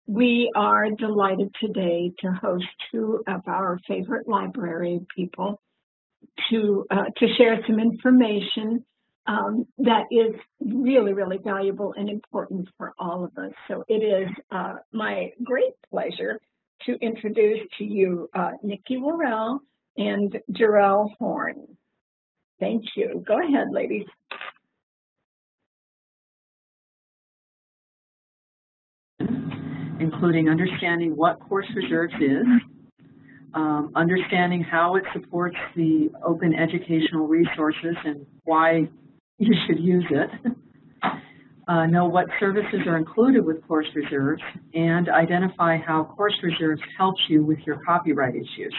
We are delighted today to host two of our favorite library people to share some information that is really, really valuable and important for all of us. So it is my great pleasure to introduce to you Nikki Worrell and Jerrel Horn. Thank you. Go ahead, ladies. Including understanding what Course Reserves is, understanding how it supports the open educational resources and why you should use it, know what services are included with Course Reserves, and identify how Course Reserves helps you with your copyright issues.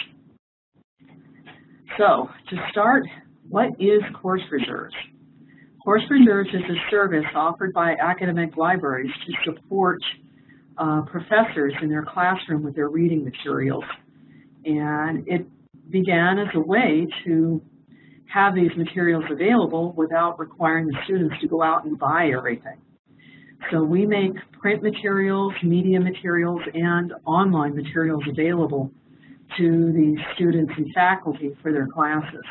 So, to start, what is Course Reserves? Course Reserves is a service offered by academic libraries to support professors in their classroom with their reading materials. And it began as a way to have these materials available without requiring the students to go out and buy everything. So we make print materials, media materials, and online materials available to the students and faculty for their classes.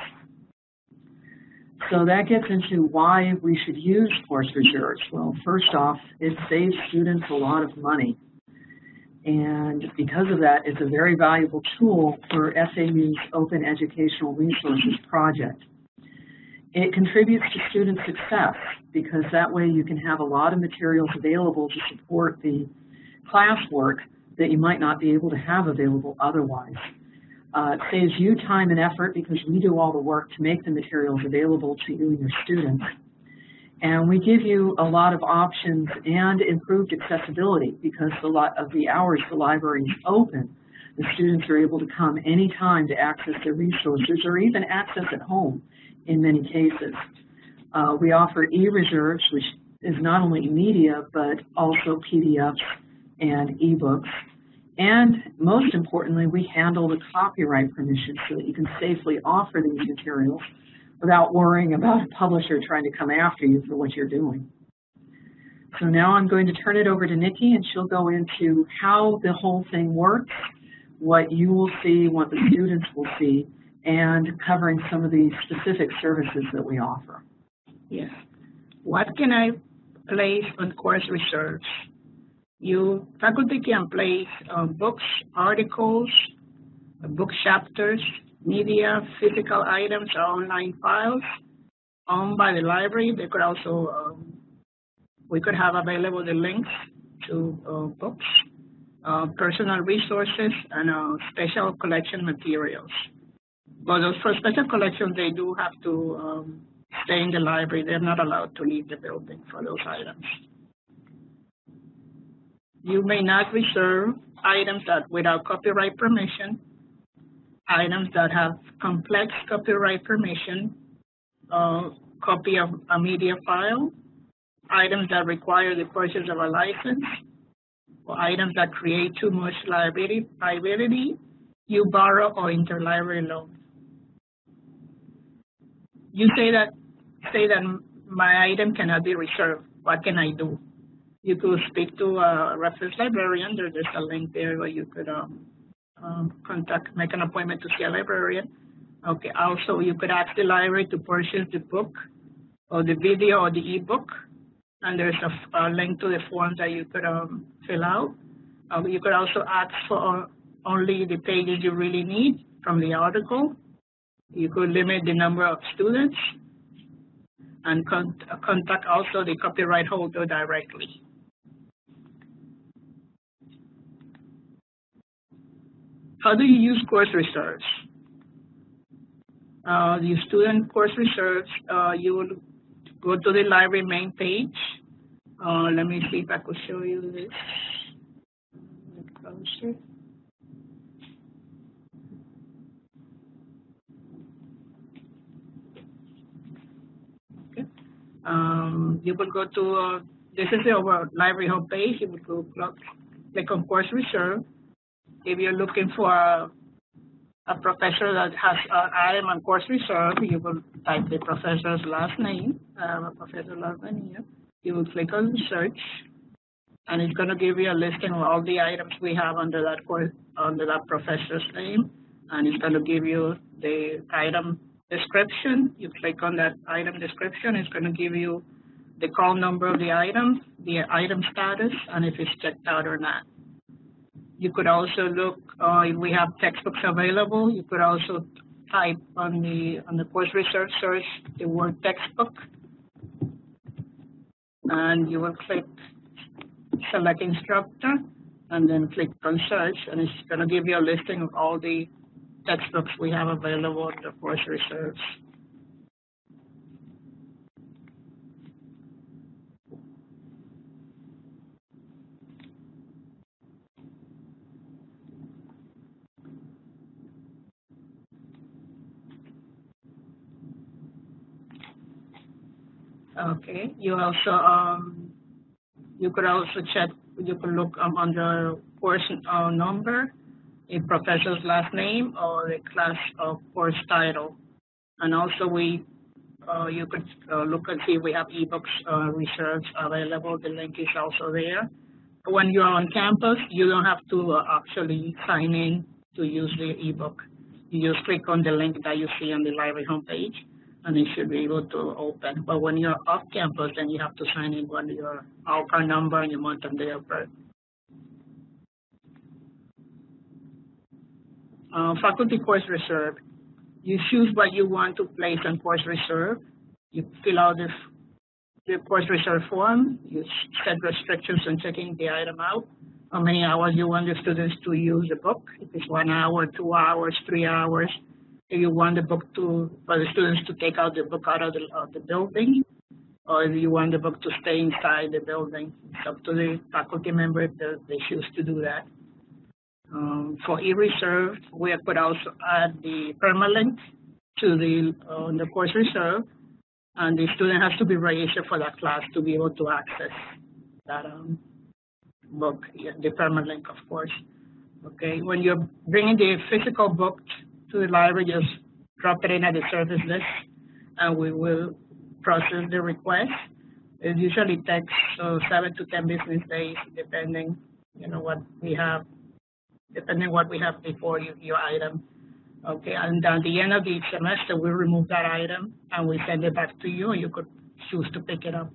So that gets into why we should use Course Reserves. Well, first off, it saves students a lot of money. And because of that, it's a very valuable tool for FAU's Open Educational Resources project. It contributes to student success because that way you can have a lot of materials available to support the classwork that you might not be able to have available otherwise. It saves you time and effort because we do all the work to make the materials available to you and your students. And we give you a lot of options and improved accessibility because a lot of the hours the library is open, the students are able to come anytime to access their resources or even access at home in many cases. We offer e-reserves, which is not only media, but also PDFs and ebooks. And most importantly, we handle the copyright permissions so that you can safely offer these materials without worrying about a publisher trying to come after you for what you're doing. So now I'm going to turn it over to Nikki, and she'll go into how the whole thing works, what you will see, what the students will see, and covering some of the specific services that we offer. Yes. What can I place on Course Reserves? Faculty can place books, articles, book chapters, media, physical items, or online files owned by the library. They could also, we could have available the links to books, personal resources, and special collection materials. But for special collections, they do have to stay in the library. They're not allowed to leave the building for those items. You may not reserve items that without copyright permission, items that have complex copyright permission, copy of a media file, items that require the purchase of a license, or items that create too much liability, you borrow or interlibrary loan. You say that my item cannot be reserved. What can I do? You could speak to a reference librarian. There's a link there where you could make an appointment to see a librarian. Okay. Also, you could ask the library to purchase the book or the video or the ebook, and there's a link to the form that you could fill out. You could also ask for only the pages you really need from the article. You could limit the number of students and contact also the copyright holder directly. How do you use Course Reserves? The student Course Reserves, you will go to the library main page. Let me see if I could show you this. Closer. Okay. You will go to, this is our library homepage. You will go click on Course Reserve. If you're looking for a professor that has an item on Course Reserve, you will type the professor's last name, professor last name here. You will click on search, and it's going to give you a listing of all the items we have under that course, under that professor's name, and it's going to give you the item description. You click on that item description, it's going to give you the call number of the item status, and if it's checked out or not. You could also look if we have textbooks available. You could also type on the course research search the word textbook, and you will click select instructor, and then click on search, and it's going to give you a listing of all the textbooks we have available in the course reserves. Okay, you also you could also check. You could look under course number, a professor's last name, or the class course title, and also you could look and see if we have ebooks reserves available. The link is also there. When you're on campus, you don't have to actually sign in to use the ebook. You just click on the link that you see on the library homepage, and it should be able to open. But when you're off campus, then you have to sign in with your ALCAR number and your month and day of birth. Faculty course reserve. You choose what you want to place on course reserve. You fill out the course reserve form. You set restrictions on checking the item out. How many hours you want the students to use the book. If it's 1 hour, 2 hours, 3 hours. If you want the book for the students to take out the book out of the building, or if you want the book to stay inside the building. It's up to the faculty member if they choose to do that. For e-reserve, we could also add the permalink to the course reserve, and the student has to be registered for that class to be able to access that book, the permalink, of course. Okay, when you're bringing the physical book to the library, just drop it in at the service list, and we will process the request. It usually takes 7 to 10 business days, depending, what we have, before your item. Okay, and at the end of the semester, we remove that item and we send it back to you, and you could choose to pick it up.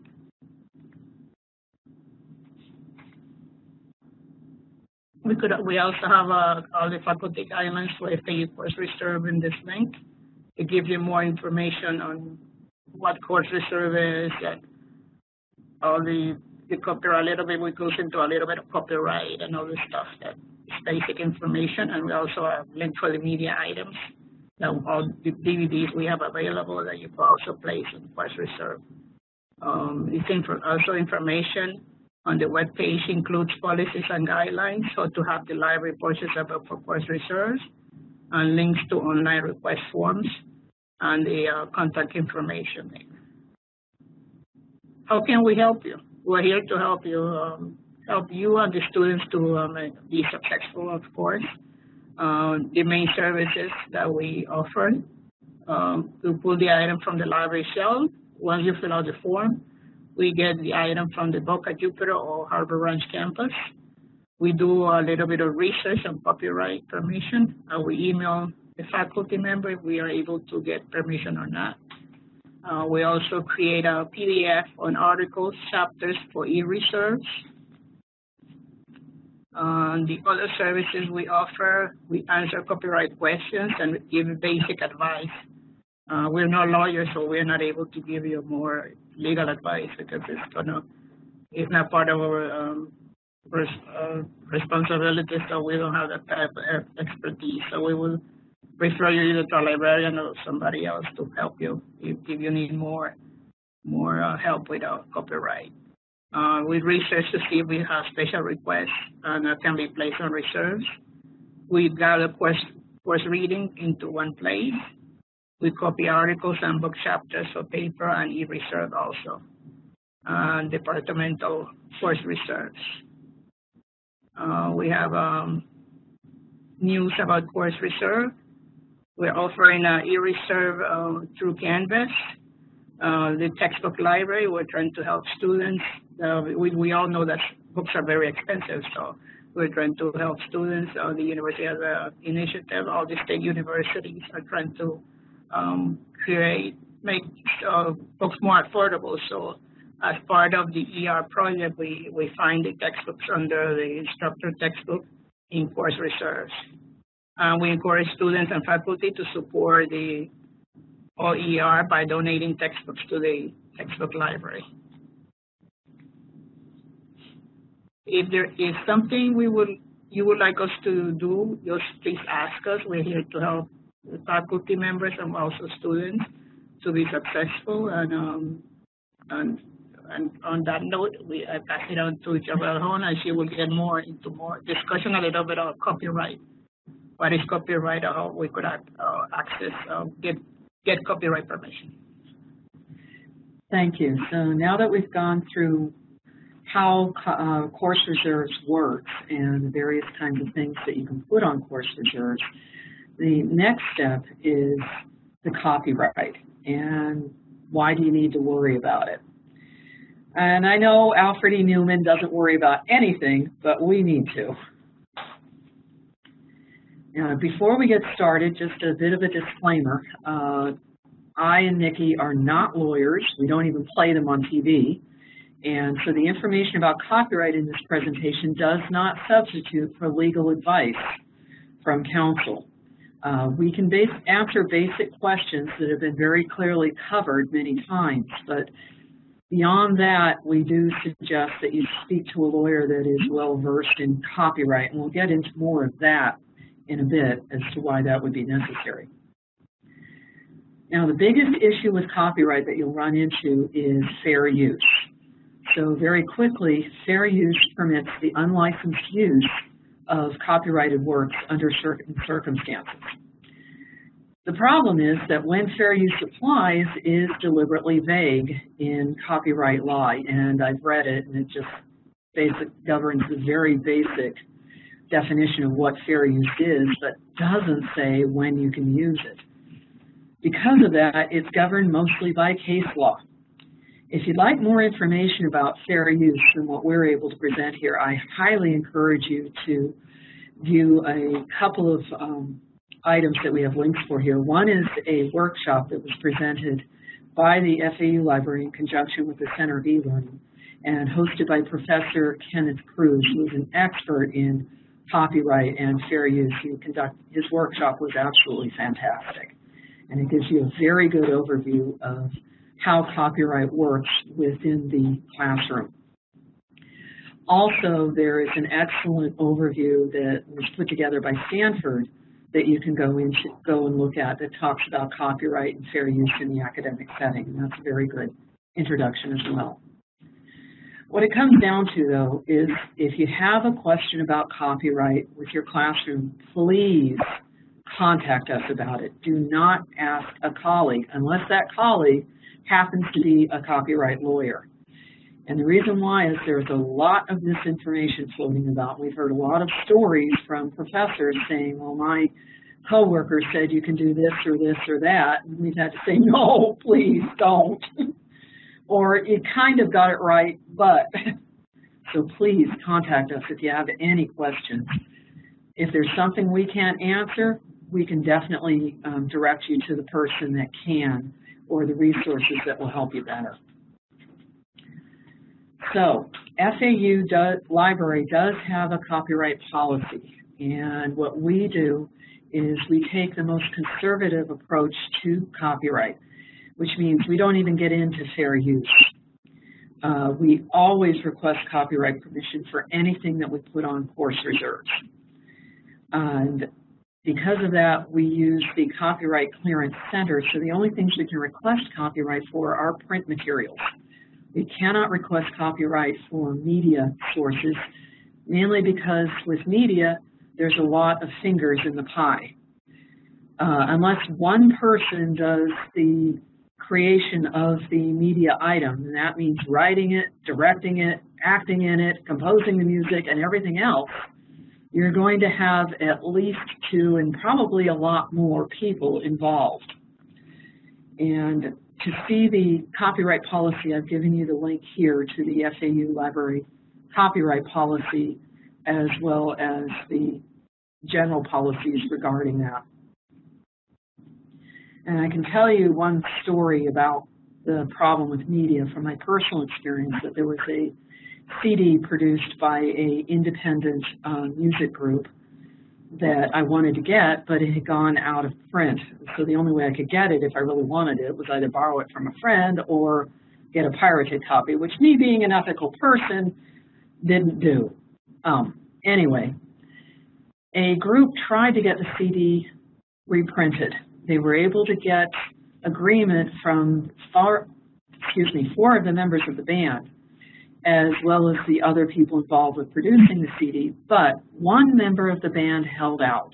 We also have all the faculty guidelines for FAU course reserve in this link. It gives you more information on what course reserve is, and all the copyright, a little bit, we goes into a little bit of copyright and all this stuff that is basic information. And we also have links for the media items. Now, all the DVDs we have available that you can also place in course reserve. It's also information on the web page includes policies and guidelines, so to have the library purchasable for course reserves, and links to online request forms, and the contact information. How can we help you? We're here to help you and the students to be successful, of course. The main services that we offer, to pull the item from the library shelf. Once you fill out the form, we get the item from the Boca, Jupiter, or Harbor Ranch campus. We do a little bit of research on copyright permission. We email the faculty member if we are able to get permission or not. We also create a PDF on articles, chapters for e-reserves. The other services we offer, we answer copyright questions and give basic advice. We're not lawyers, so we're not able to give you more legal advice because it's not part of our responsibility, so we don't have that type of expertise. So we will refer you either to a librarian or somebody else to help you if you need more help with copyright. We research to see if we have special requests that can be placed on reserves. We gather course reading into one place. We copy articles and book chapters for paper and e-reserve also. Departmental course reserves. We have news about course reserve. We're offering e-reserve through Canvas. The textbook library, we're trying to help students. We all know that books are very expensive, so we're trying to help students. The university has an initiative. All the state universities are trying to make books more affordable. So as part of the ER project, we find the textbooks under the instructor textbook in course reserves. We encourage students and faculty to support the OER by donating textbooks to the textbook library. If there is something you would like us to do, just please ask us. We're here to help the faculty members and also students to be successful. And on that note, I pass it on to Jerrel Horn, and she will get into more discussion a little bit of copyright. What is copyright, or how we could get copyright permission. Thank you. So now that we've gone through how course reserves works and the various kinds of things that you can put on course reserves, the next step is the copyright and why do you need to worry about it. And I know Alfred E. Newman doesn't worry about anything, but we need to. Now, before we get started, just a bit of a disclaimer. I and Nikki are not lawyers. We don't even play them on TV. And so the information about copyright in this presentation does not substitute for legal advice from counsel. We can answer basic questions that have been very clearly covered many times, but beyond that, we do suggest that you speak to a lawyer that is well-versed in copyright, and we'll get into more of that in a bit as to why that would be necessary. Now, the biggest issue with copyright that you'll run into is fair use. So very quickly, fair use permits the unlicensed use of copyrighted works under certain circumstances. The problem is that when fair use applies is deliberately vague in copyright law, and I've read it, and it just governs the very basic definition of what fair use is, but doesn't say when you can use it. Because of that, it's governed mostly by case law. If you'd like more information about fair use than what we're able to present here, I highly encourage you to view a couple of items that we have links for here. One is a workshop that was presented by the FAU Library in conjunction with the Center of E-Learning and hosted by Professor Kenneth Cruz, who is an expert in copyright and fair use. His workshop was absolutely fantastic, and it gives you a very good overview of how copyright works within the classroom. Also, there is an excellent overview that was put together by Stanford that you can go and look at that talks about copyright and fair use in the academic setting, and that's a very good introduction as well. What it comes down to, though, is if you have a question about copyright with your classroom, please contact us about it. Do not ask a colleague unless that colleague happens to be a copyright lawyer. And the reason why is there's a lot of misinformation floating about. We've heard a lot of stories from professors saying, well, my coworker said you can do this or this or that, and we've had to say, no, please don't. Or you kind of got it right, but. So please contact us if you have any questions. If there's something we can't answer, we can definitely direct you to the person that can, or the resources that will help you better. So, FAU Library does have a copyright policy, and what we do is we take the most conservative approach to copyright, which means we don't even get into fair use. We always request copyright permission for anything that we put on course reserves. And because of that, we use the Copyright Clearance Center, so the only things we can request copyright for are print materials. We cannot request copyright for media sources, mainly because with media, there's a lot of fingers in the pie. Unless one person does the creation of the media item, and that means writing it, directing it, acting in it, composing the music, and everything else, you're going to have at least 2 and probably a lot more people involved. And to see the copyright policy, I've given you the link here to the FAU Library copyright policy as well as the general policies regarding that. And I can tell you one story about the problem with media from my personal experience, that there was a CD produced by an independent music group that I wanted to get, but it had gone out of print. So the only way I could get it, if I really wanted it, was either borrow it from a friend or get a pirated copy, which, me being an ethical person, didn't do. Anyway, a group tried to get the CD reprinted. They were able to get agreement from four of the members of the band, as well as the other people involved with producing the CD, but one member of the band held out.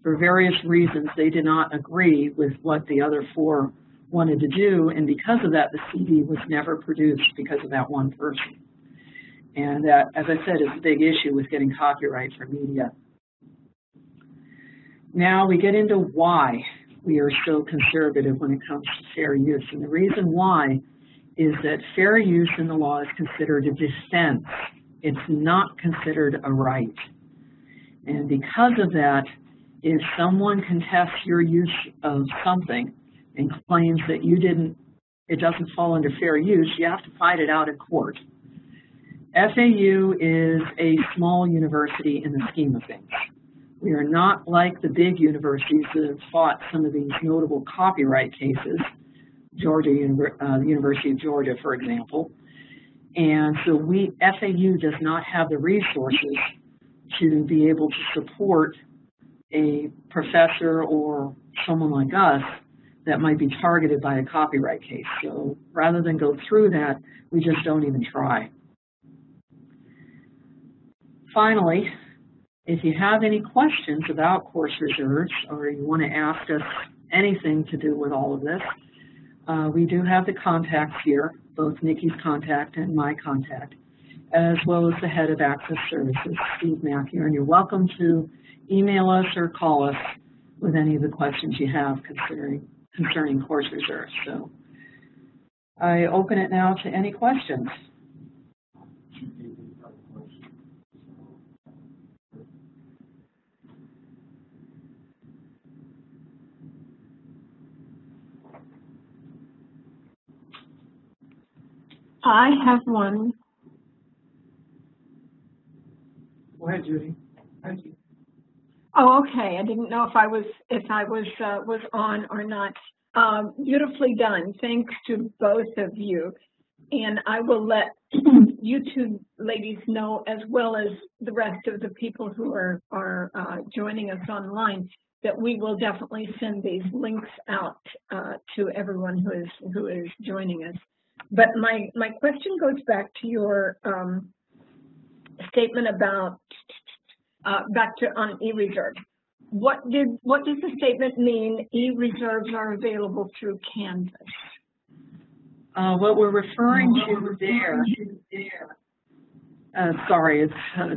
For various reasons, they did not agree with what the other four wanted to do, and because of that, the CD was never produced because of that one person. And that, as I said, is a big issue with getting copyright for media. Now we get into why we are so conservative when it comes to fair use. And the reason why is that fair use in the law is considered a defense. It's not considered a right. And because of that, if someone contests your use of something and claims that it doesn't fall under fair use, you have to fight it out in court. FAU is a small university in the scheme of things. We are not like the big universities that have fought some of these notable copyright cases, the University of Georgia, for example. And so FAU does not have the resources to be able to support a professor or someone like us that might be targeted by a copyright case. So rather than go through that, we just don't even try. Finally, if you have any questions about course reserves, or you want to ask us anything to do with all of this, we do have the contacts here, both Nikki's contact and my contact, as well as the head of Access Services, Steve Matthew. And you're welcome to email us or call us with any of the questions you have concerning course reserves. So I open it now to any questions. I have one. Go ahead, Judy. Thank you. Oh, okay. I didn't know if I was on or not. Beautifully done. Thanks to both of you. And I will let you two ladies know, as well as the rest of the people who are joining us online, that we will definitely send these links out to everyone who is joining us. But my question goes back to your statement about on e-reserve. What does the statement mean? E-reserves are available through Canvas. What we're referring to there. Sorry, it's a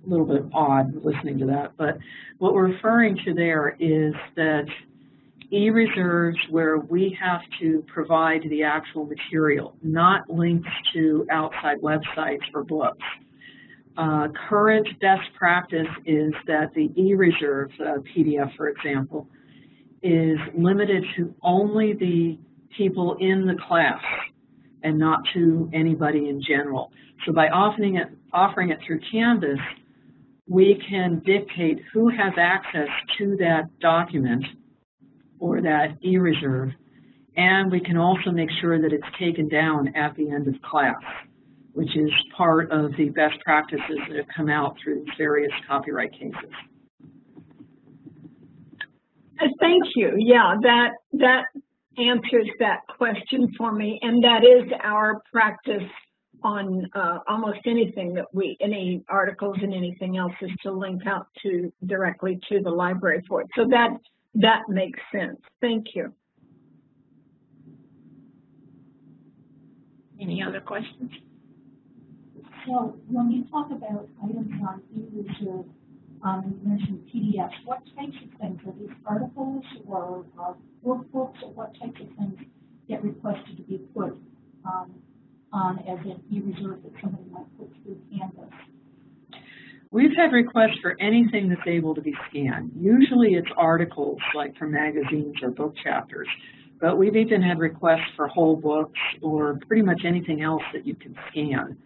little bit odd listening to that, but what we're referring to there is that e-reserves where we have to provide the actual material, not links to outside websites or books. Current best practice is that the e-reserve PDF, for example, is limited to only the people in the class and not to anybody in general. So by offering it through Canvas, we can dictate who has access to that document or that e-reserve, and we can also make sure that it's taken down at the end of class, which is part of the best practices that have come out through various copyright cases. Thank you. Yeah, that answers that question for me, and that is our practice on almost anything that any articles and anything else, is to link out to directly to the library for it. So that makes sense. Thank you. Any other questions? So when you talk about items on e-reserve, you mentioned PDFs. What types of things? Are these articles or workbooks, or what types of things get requested to be put on as an e-reserve that somebody might put We've had requests for anything that's able to be scanned. Usually it's articles, like for magazines or book chapters, but we've even had requests for whole books or pretty much anything else that you can scan.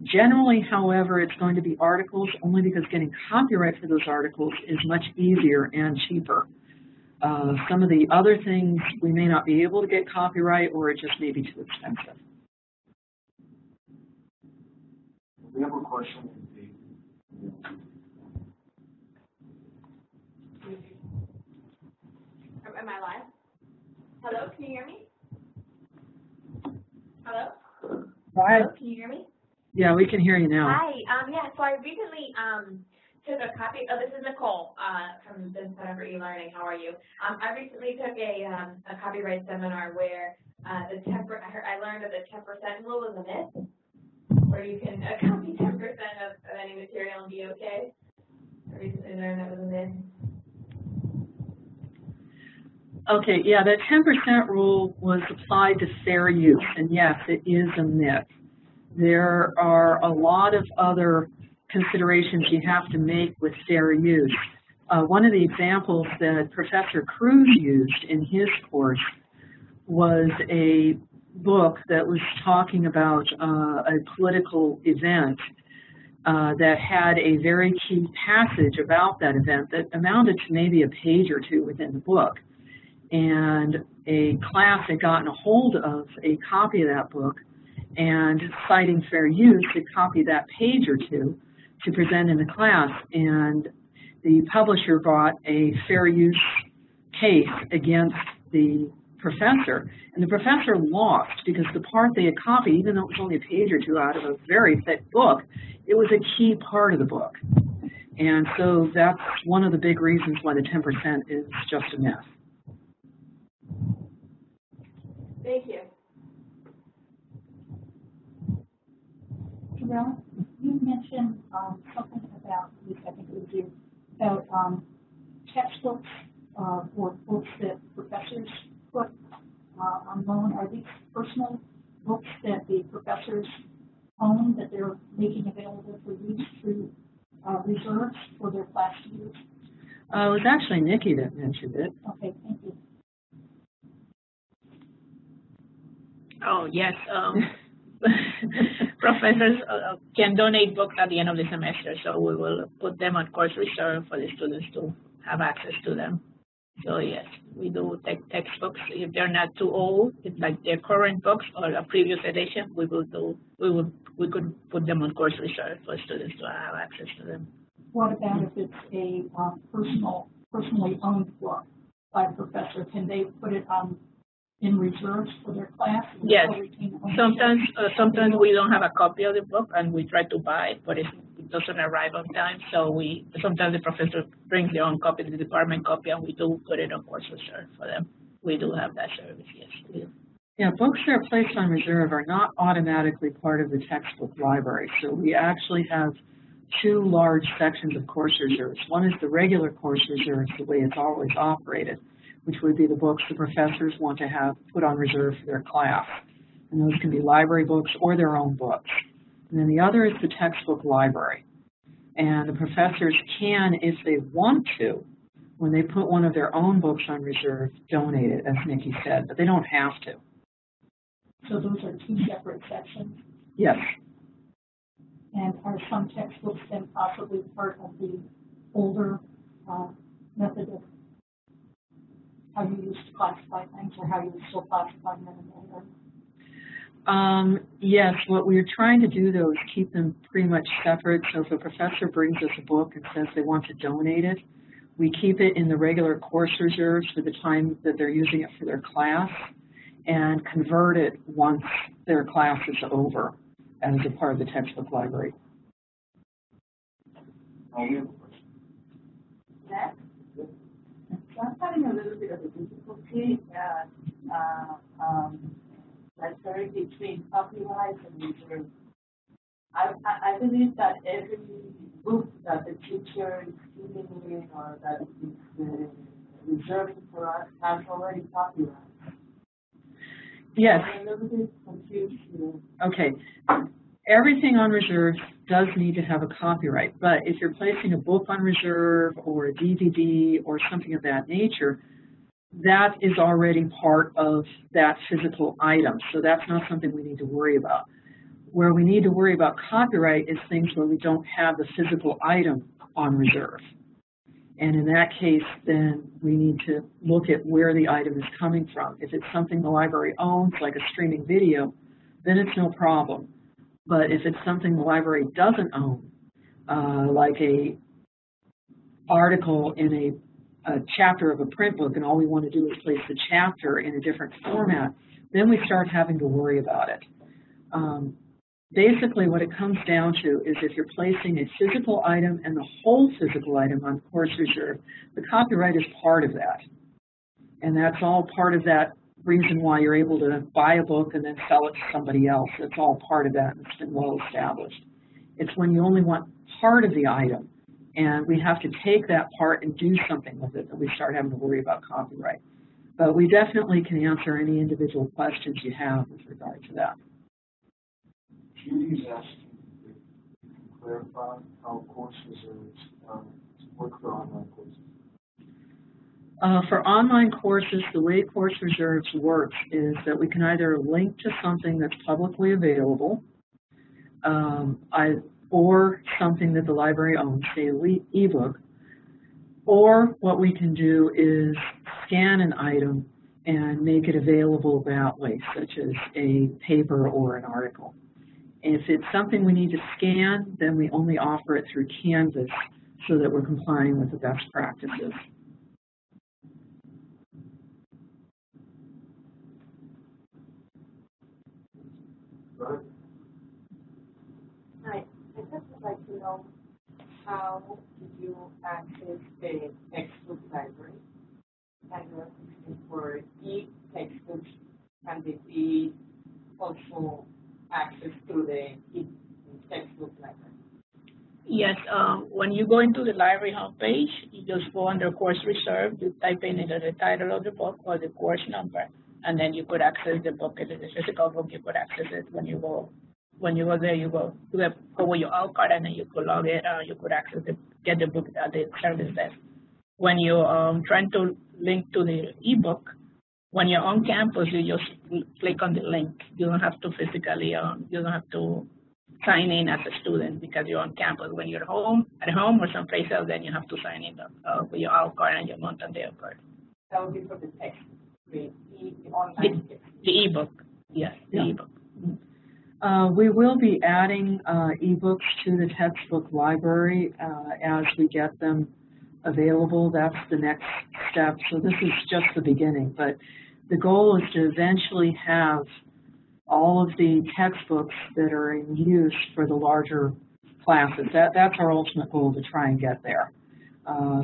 Generally, however, it's going to be articles only because getting copyright for those articles is much easier and cheaper. Some of the other things we may not be able to get copyright, or it just may be too expensive. We have a question. Am I live? Hello, can you hear me? Hello? Hi. Hello, can you hear me? Yeah, we can hear you now. Hi. Yeah, so I recently took a copy. Oh, this is Nicole from the Center for E-Learning. How are you? I recently took a copyright seminar where I learned that the 10% rule is a myth, where you can copy 10% of any material and be okay. I recently learned that was a myth. Okay, yeah, that 10% rule was applied to fair use, and yes, it is a myth. There are a lot of other considerations you have to make with fair use. One of the examples that Professor Cruz used in his course was a book that was talking about a political event that had a very key passage about that event that amounted to maybe a page or two within the book. And a class had gotten a hold of a copy of that book, and citing fair use, had copied that page or two to present in the class, and the publisher brought a fair use case against the professor, and the professor lost because the part they had copied, even though it was only a page or two out of a very thick book, it was a key part of the book. And so that's one of the big reasons why the 10% is just a myth. Thank you. Jerrel, you mentioned something about, at least I think it was you, about textbooks or books that professors put on loan. Are these personal books that the professors own that they're making available for use through reserves for their class to use? It was actually Nikki that mentioned it. Okay, thank you. Oh, yes. Professors can donate books at the end of the semester, so we will put them on course reserve for the students to have access to them. So yes, we do take textbooks. If they're not too old, it's like their current books or a previous edition, we could put them on course reserve for students to have access to them. What about if it's a personally owned book by a professor? Can they put it in reserves for their class? Yes. Sometimes we don't have a copy of the book and we try to buy it, but it doesn't arrive on time. So sometimes the professor brings their own copy, the department copy, and we do put it on course reserve for them. We do have that service, yes. We do. Yeah, books that are placed on reserve are not automatically part of the textbook library. So we actually have two large sections of course reserves. One is the regular course reserves, the way it's always operated, which would be the books the professors want to have put on reserve for their class. And those can be library books or their own books. And then the other is the textbook library. And the professors can, if they want to, when they put one of their own books on reserve, donate it, as Nikki said, but they don't have to. So those are two separate sections? Yes. And are some textbooks then possibly part of the older method of how you used to classify things, or how you would still classify them in older? Yes, what we're trying to do, though, is keep them pretty much separate. So if a professor brings us a book and says they want to donate it, we keep it in the regular course reserves for the time that they're using it for their class, and convert it once their class is over as a part of the textbook library. Yes? So I'm having a little bit of a difficulty like between copyright and reserve. I believe that every book that the teacher is giving in or that is reserved for us has already copyright. Yes. I'm a little bit confused here. Okay. everything on reserve does need to have a copyright, but if you're placing a book on reserve or a DVD or something of that nature, that is already part of that physical item, so that's not something we need to worry about. Where we need to worry about copyright is things where we don't have the physical item on reserve. And in that case, then we need to look at where the item is coming from. If it's something the library owns, like a streaming video, then it's no problem. But if it's something the library doesn't own, like a article in a chapter of a print book, and all we want to do is place the chapter in a different format, then we start having to worry about it. Basically, what it comes down to is if you're placing a physical item and the whole physical item on course reserve, the copyright is part of that. And that's all part of that reason why you're able to buy a book and then sell it to somebody else. It's all part of that, and it's been well established. It's when you only want part of the item, and we have to take that part and do something with it, that we start having to worry about copyright. But we definitely can answer any individual questions you have with regard to that. Judy's asking if you can clarify how course reserves work for online courses. For online courses, the way Course Reserves works is that we can either link to something that's publicly available, or something that the library owns, say an ebook, or what we can do is scan an item and make it available that way, such as a paper or an article. If it's something we need to scan, then we only offer it through Canvas so that we're complying with the best practices. Hi, I just would like to know how do you access the textbook library? And you're looking for e-textbooks, can they be also access to the e-textbook library? Yes, when you go into the library homepage, you just go under Course Reserve, you type in either the title of the book or the course number, and then you could access the book. If it's a physical book, you could access it when you go. When you go there, you go with your out card, and then you could log it. You could access it, get the book at the service desk. When you're trying to link to the ebook, when you're on campus, you just click on the link. You don't have to physically, you don't have to sign in as a student because you're on campus. When you're at home or someplace else, then you have to sign in with your out card and your Montague card. That would be for the text, the online text. The ebook, yes, the ebook. We will be adding ebooks to the textbook library as we get them available. That's the next step. So this is just the beginning, but the goal is to eventually have all of the textbooks that are in use for the larger classes. That's our ultimate goal, to try and get there.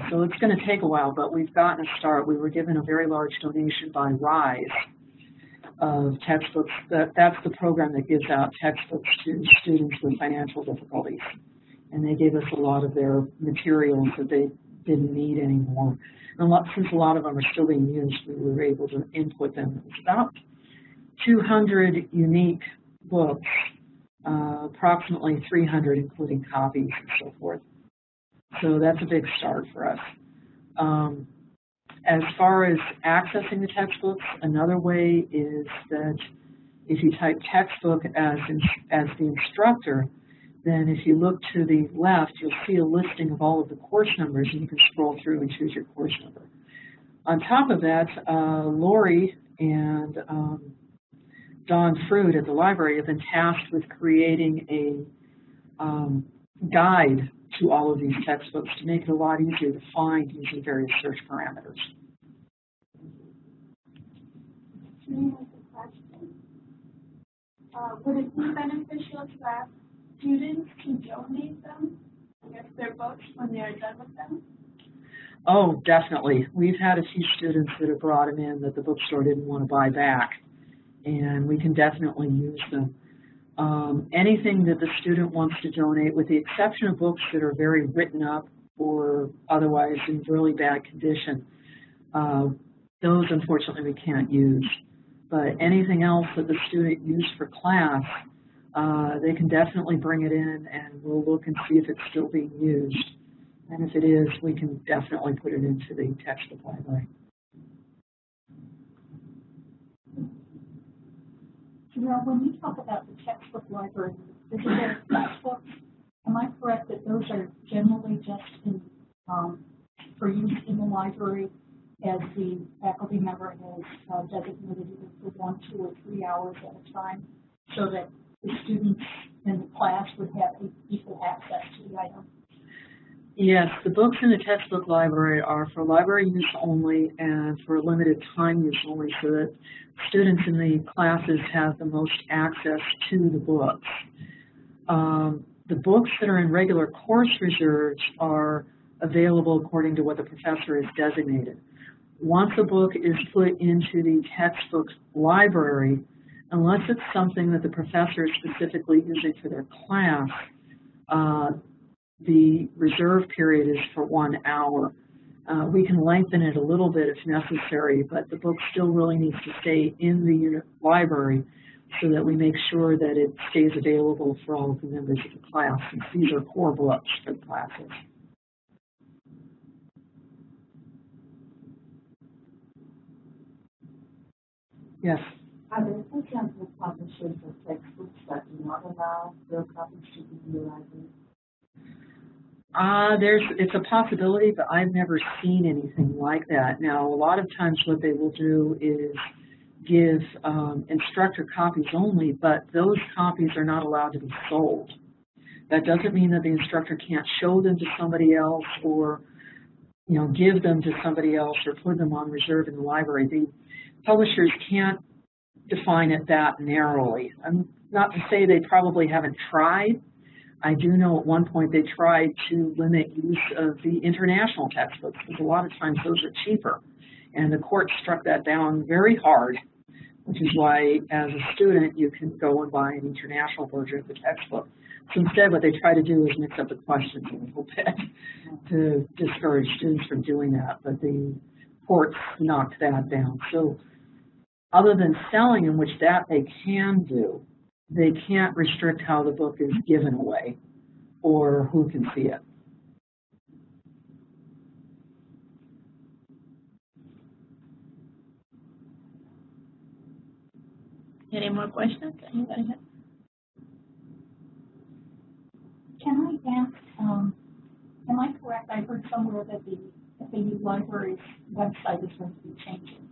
So it's going to take a while, but we've gotten a start. We were given a very large donation by RISE of textbooks. That's the program that gives out textbooks to students with financial difficulties. And they gave us a lot of their materials that they didn't need anymore. And since a lot of them are still being used, we were able to input them. It was about 200 unique books, approximately 300 including copies and so forth. So that's a big start for us. As far as accessing the textbooks, another way is that if you type textbook as the instructor, then if you look to the left, you'll see a listing of all of the course numbers, and you can scroll through and choose your course number. On top of that, Lori and Don Fruit at the library have been tasked with creating a guide to all of these textbooks to make it a lot easier to find using various search parameters. Would it be beneficial to ask students to donate them, their books, when they are done with them? Oh, definitely. We've had a few students that have brought them in that the bookstore didn't want to buy back, and we can definitely use them. Anything that the student wants to donate, with the exception of books that are very written up or otherwise in really bad condition, those unfortunately we can't use. But anything else that the student used for class, they can definitely bring it in, and we'll look and see if it's still being used. And if it is, we can definitely put it into the textbook library. Jerrel, when you talk about the textbook library, visitor textbooks, am I correct that those are generally just in, for use in the library as the faculty member has designated either for 1, 2, or 3 hours at a time, so that the students in the class would have equal access to the item? Yes, the books in the textbook library are for library use only and for limited time use only, so that students in the classes have the most access to the books. The books that are in regular course reserves are available according to what the professor has designated. Once a book is put into the textbook library, unless it's something that the professor is specifically using for their class, the reserve period is for 1 hour. We can lengthen it a little bit if necessary, but the book still really needs to stay in the library so that we make sure that it stays available for all of the members of the class, since these are core books for the classes. Yes? Are there, for example, publishers or textbooks that do not allow their copies to be in the library? It's a possibility, but I've never seen anything like that. Now, a lot of times what they will do is give instructor copies only, but those copies are not allowed to be sold. That doesn't mean that the instructor can't show them to somebody else or, give them to somebody else or put them on reserve in the library. The publishers can't define it that narrowly. Not to say they probably haven't tried. I do know at one point they tried to limit use of the international textbooks, because a lot of times those are cheaper. And the court struck that down very hard, which is why, as a student, you can go and buy an international version of the textbook. So instead, what they try to do is mix up the questions a little bit to discourage students from doing that. But the courts knocked that down. So other than selling, in which that they can do, they can't restrict how the book is given away or who can see it. Any more questions? Anybody have? Can I ask, am I correct? I heard somewhere that the FAU Library's website is going to be changing.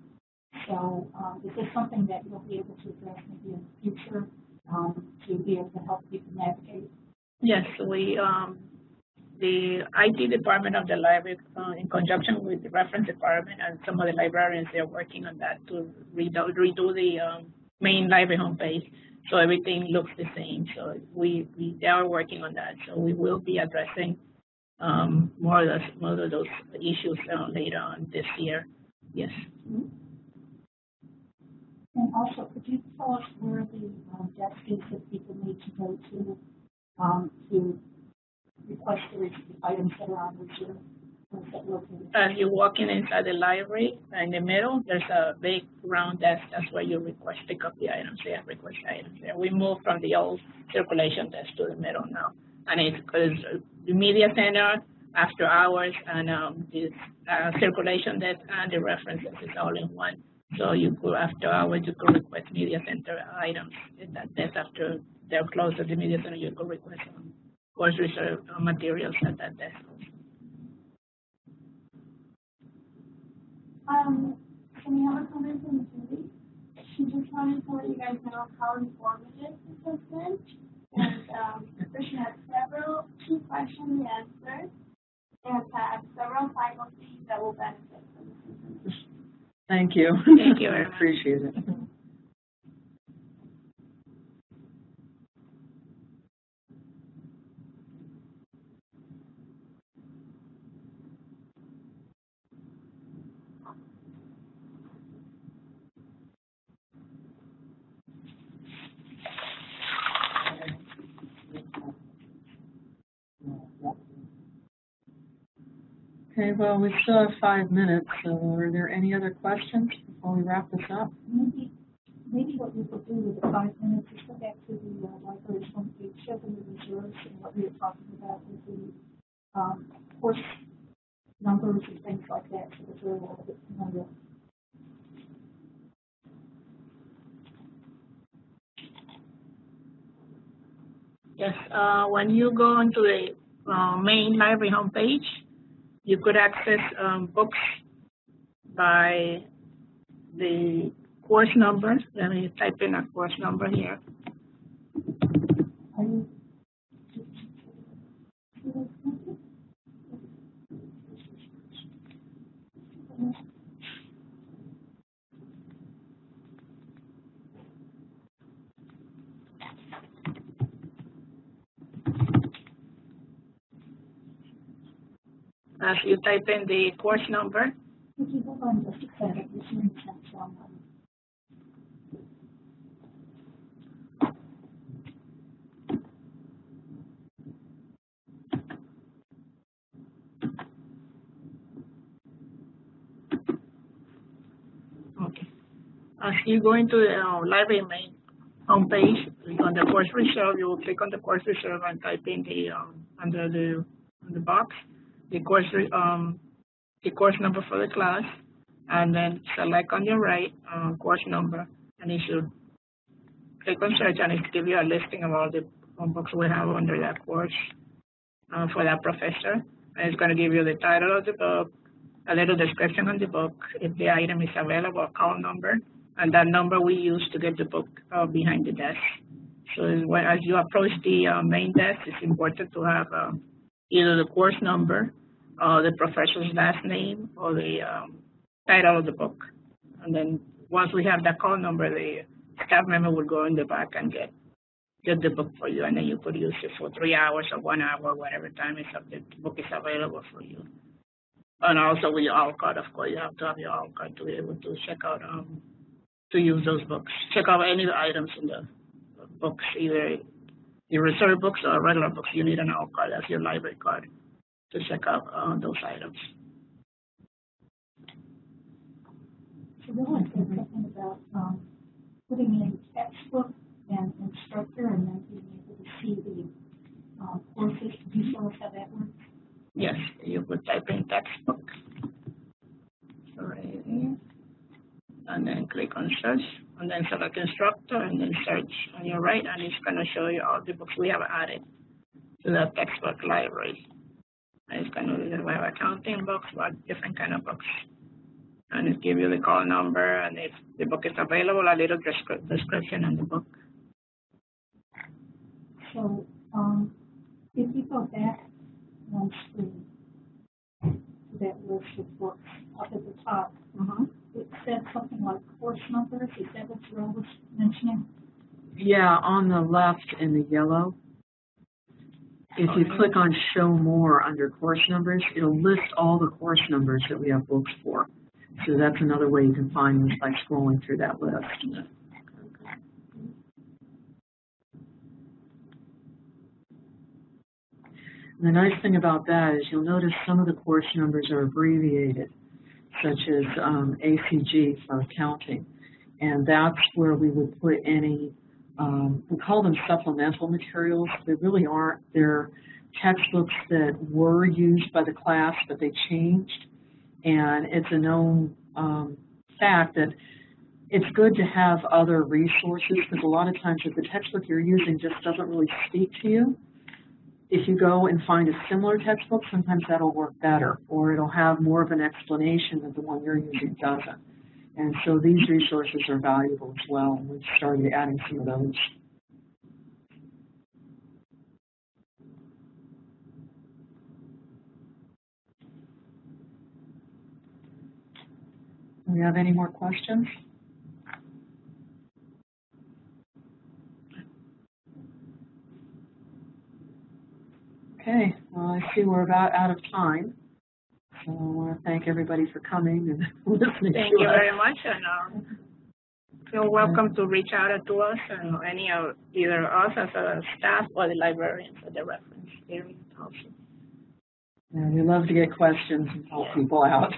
So is this something that you'll be able to address maybe in the future to be able to help people navigate? Yes, the IT department of the library, in conjunction with the reference department and some of the librarians, they're working on that to redo the main library homepage, so everything looks the same. So they are working on that. So we will be addressing more of those issues later on this year. Yes. Mm-hmm. And also, could you tell us where the desk is that people need to go to request the items that are on reserve? Where is that located? As you're walking inside the library, in the middle, there's a big round desk. That's where you pick up the items. They have request items there. We moved from the old circulation desk to the middle now. And it's the media center, after hours, and this circulation desk and the reference desk is all in one. So you could, after hours, you could request media center items at that desk. After they're closed at the media center, you could request course reserve materials at that desk. Can we have a comment from Julie? She just wanted to let you guys know how informative this has been. And she had two questions answered, and several faculty that will benefit from this information. Thank you. Thank you. I appreciate it. Okay, well, we still have 5 minutes, so are there any other questions before we wrap this up? Maybe maybe what you could do with the 5 minutes is go back to the library's homepage, show them the reserves and what we were talking about with the course numbers and things like that, so that they're a little bit familiar. Yes, when you go onto the main library homepage, you could access books by the course number. Let me type in a course number here. As you type in the course number, okay. As you go into the library main homepage, on the course reserve, you will click on the course reserve and type in the under the box the course number for the class, and then select on your right course number, and you should click on search, and it gives you a listing of all the books we have under that course for that professor. And it's going to give you the title of the book, a little description on the book, if the item is available, a call number, and that number we use to get the book behind the desk. So as you approach the main desk, it's important to have either the course number, the professor's last name, or the title of the book. And then once we have that call number, the staff member will go in the back and get the book for you, and then you could use it for 3 hours or 1 hour, whatever time the book is available for you. And also with your ALL card, of course, you have to have your ALL card to be able to check out, to use those books. Check out any items in the books, either the reserve books or regular books. You need an ALL card, that's your library card, to check out those items. So really, it's something about putting in textbook and instructor, and then being able to see the courses. Do you show us how that works? Yes, you could type in textbook, right here, and then click on search, and then select instructor, and then search on your right, and it's going to show you all the books we have added to the textbook library. And it's going to have accounting books, different kind of books. And it gives you the call number, and if the book is available, a little description on the book. So if you go back one screen to that list of books up at the top, it said something like course numbers. Is that what Jerrel was mentioning? Yeah, on the left in the yellow. If you click on show more under course numbers, it'll list all the course numbers that we have books for. So that's another way you can find these by scrolling through that list. And the nice thing about that is you'll notice some of the course numbers are abbreviated, such as ACG for accounting. And that's where we would put any, we call them supplemental materials. They really aren't. They're textbooks that were used by the class, but they changed. And it's a known fact that it's good to have other resources, because a lot of times if the textbook you're using just doesn't really speak to you, if you go and find a similar textbook, sometimes that'll work better, or it'll have more of an explanation that the one you're using doesn't. And so these resources are valuable as well, and we've started adding some of those. Do we have any more questions? Okay, well, I see we're about out of time. So I want to thank everybody for coming and listening. Thank you very much, and feel welcome to reach out to us and any of either us as a staff or the librarians at the reference area also. Yeah, we love to get questions and help people out.